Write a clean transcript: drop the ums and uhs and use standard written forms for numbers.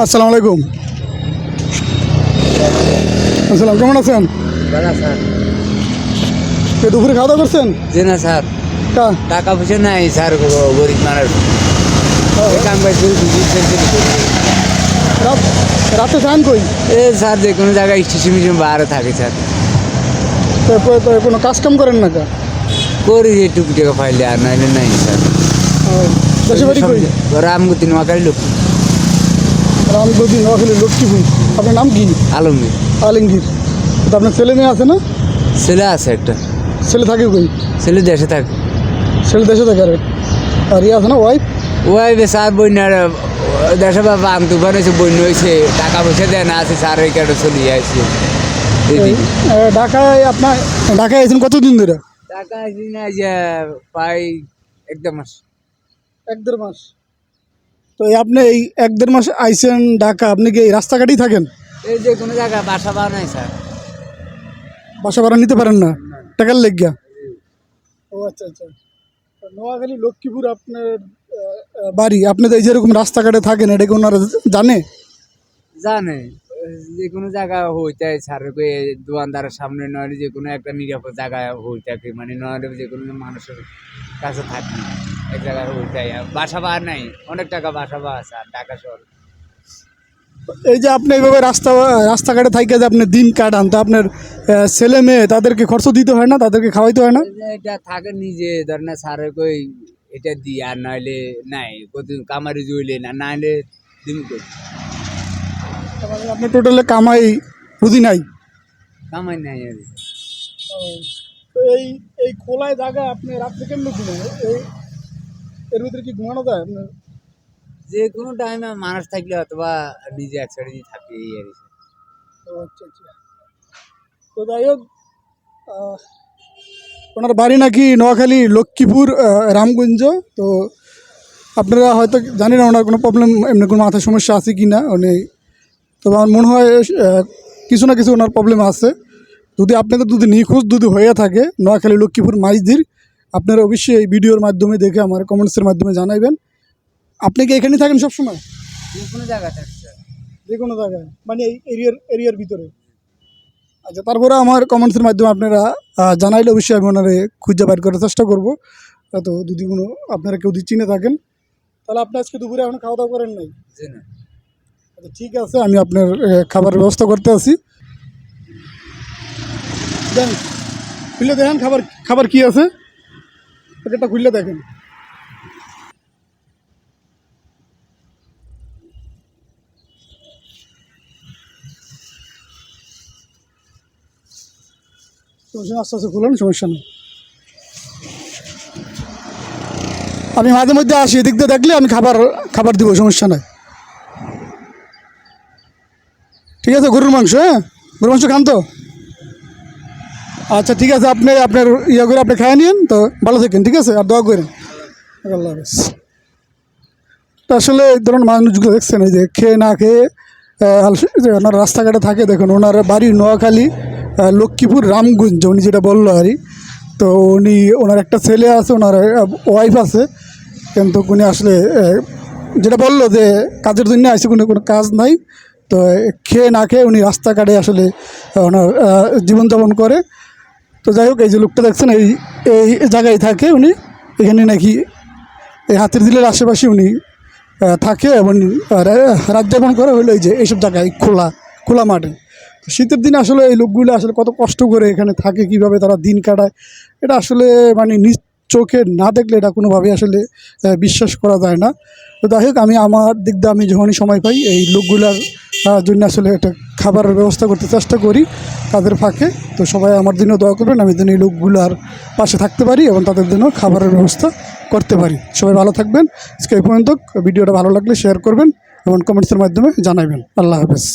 আসসালামু আলাইকুম। আসসালাম, কেমন আছেন? দাদা স্যার, দুপুরে খাওয়া দাওয়া করছেন? জি না স্যার, টাকা পয়সা নাই স্যার, গরিব মানুষ কাম কাজ রাতে খান কই? এ স্যার যে কোনো জায়গায় স্টেশন মিশন বাইরে থাকে স্যার, কোনো কাজ কাম করেন না কা? করি যে টুকি টাকা পাইলে, আর নাইলে নাই স্যার। দেশে বাড়ি কই? রামগতি নোয়াখালী লোক। রামগতি নোয়াখালী লক্ষ্মীপুর। আপনার নাম কি? আলমগীর। আলমগীর। তো আপনার ছেলে মেয়ে আছে না? ছেলে আছে একটা। ছেলে থাকে কই? ছেলে দেশে থাকে। ছেলে দেশে থাকে। আর ইয়ে আছে না ওয়াইফ? ওয়াইফ স্যার বন্যার দেশে বাবা তুফান হয়েছে, বন্যা হয়েছে, টাকা পয়সা দেয় না, আছে স্যার, এই কার্ডে চলে আসছে। ঢাকায় আপনার ঢাকায় আছেন কতদিন ধরে? টাকা আসি না যে প্রায় এক দেড় মাস। এক দেড় মাস। তো আপনি এই এক দেড় মাস আইসেন ঢাকা, আপনি কি এই রাস্তাঘাটেই থাকেন? এই যে কোনো জায়গায় বাসা পাওয়া নাই স্যার। বাসা ভাড়া নিতে পারেন না টাকার লেগিয়া? ও আচ্ছা আচ্ছা। নোয়াখালী লক্ষ্মীপুর আপনার বাড়ি, আপনি তো এই যেরকম রাস্তাঘাটে থাকেন, এটা কি ওনারা জানে? জানে, যে কোনো জায়গায় হইতে স্যার, দোকানদারের সামনে নয়, যে কোনো একটা নিরাপদ জায়গায় হইতে, মানে নয় যে কোনো মানুষের কাছে থাকি এক জায়গায় হইতে। বাসা পাওয়া নাই, অনেক টাকা বাসা পাওয়া স্যার ঢাকা শহর। এই যে আপনি এইভাবে রাস্তাঘাটে থাইকে যে আপনি দিন কাটান, তো আপনার ছেলে মেয়ে তাদেরকে খরচ দিতে হয় না, তাদেরকে খাওয়াইতে হয় না? এটা থাকে নিজে ধরেন স্যার, কই এটা দিই, আর নইলে নাই, কত কামারি জুইলে না, নাইলে দিন কই। আপনি টোটালে কামাই পুঁজি নাই? কামাই নাই আর। তো এই এই খোলায় জায়গা আপনি রাত্রে কেমন ঘুমান? এর ভিতরে কি ঘুমানো যায় আপনার? যে কোনো টাইমে মানুষ থাকলে অথবা নিজে এক সাইডে থাকি এই আর কি। আচ্ছা আচ্ছা। তো যাই হোক, ওনার বাড়ি নাকি নোয়াখালী লক্ষ্মীপুর রামগঞ্জ। তো আপনারা হয়তো জানি না ওনার কোনো প্রবলেম, এমনি কোনো মাথায় সমস্যা আছে কি না উনি। তবে আমার মনে হয় কিছু না কিছু ওনার প্রবলেম আছে। যদি আপনাদের যদি নিখোঁজ যদি হয়ে থাকে নোয়াখালী লক্ষ্মীপুর মাইজদির, আপনারা অবশ্যই এই ভিডিওর মাধ্যমে দেখে আমার কমেন্টসের মাধ্যমে জানাইবেন। আপনি কি এখানেই থাকেন সবসময়? যে কোনো জায়গায় থাকি স্যার। যে কোনো জায়গায়, মানে এই এরিয়ার ভিতরে? আচ্ছা, তারপরে আমার কমেন্টসের মাধ্যমে আপনারা জানাইলে অবশ্যই আমি ওনারে খুঁজে বের করার চেষ্টা করবো। তো যদি কোনো আপনারা কেউ যদি চিনে থাকেন, তাহলে আপনি আজকে দুপুরে এখন খাওয়া দাওয়া করেন নাই? জি না। আচ্ছা ঠিক আছে, আমি আপনার খাবারের ব্যবস্থা করতে আছি। দেন খুললে দেখেন খাবার কি আছে, প্যাকেটটা খুললে দেখেন। আস্তে আস্তে খুলেন, সমস্যা নেই। আমি মাঝে মধ্যে আসি, এদিক দিয়ে দেখলে আমি খাবার দিব, সমস্যা নাই। ঠিক আছে, গরুর মাংস? হ্যাঁ, গরুর মাংস খান তো? আচ্ছা ঠিক আছে, আপনি আপনার ইয়ে করে আপনি খাই নিন। তো ভালো থাকেন, ঠিক আছে, আর দোয়া করেন। আল্লাহ হাফেজ। তো আসলে এই ধরুন মানুষগুলো দেখছেন, এই যে খেয়ে না খেয়ে ওনার রাস্তাঘাটে থাকে। দেখুন ওনার বাড়ি নোয়াখালী লক্ষ্মীপুর রামগঞ্জ, উনি যেটা বললো আর কি। তো ওনার একটা ছেলে আছে, ওনার ওয়াইফ আছে, কিন্তু উনি আসলে যেটা বললো যে কাজের জন্য আসে, কোনো কাজ নাই। তো খেয়ে না খেয়ে উনি রাস্তাঘাটে আসলে ওনার জীবনযাপন করে। তো যাই হোক, এই যে লোকটা দেখছেন এই জায়গায় থাকে উনি, এখানে নাকি এই হাতির ঝিলের আশেপাশে উনি থাকে এবং রাত যাপন করে হলো এই যে এইসব জায়গায় খোলা মাঠে। তো শীতের দিনে আসলে এই লোকগুলো আসলে কত কষ্ট করে এখানে থাকে, কিভাবে তারা দিন কাটায়, এটা আসলে মানে নিজ চোখে না দেখলে এটা কোনোভাবেই আসলে বিশ্বাস করা যায় না। তো যাই হোক, আমি আমার দিক দিয়ে আমি যখনই সময় পাই এই লোকগুলার জন্য আসলে একটা খাবারের ব্যবস্থা করতে চেষ্টা করি তাদের ফাঁকে। তো সবাই আমার জন্য দোয়া করবেন, আমি যেন এই লোকগুলার পাশে থাকতে পারি এবং তাদের জন্য খাবারের ব্যবস্থা করতে পারি। সবাই ভালো থাকবেন। আজকে এই পর্যন্ত। ভিডিওটা ভালো লাগলে শেয়ার করবেন এবং কমেন্টসের মাধ্যমে জানাবেন। আল্লাহ হাফেজ।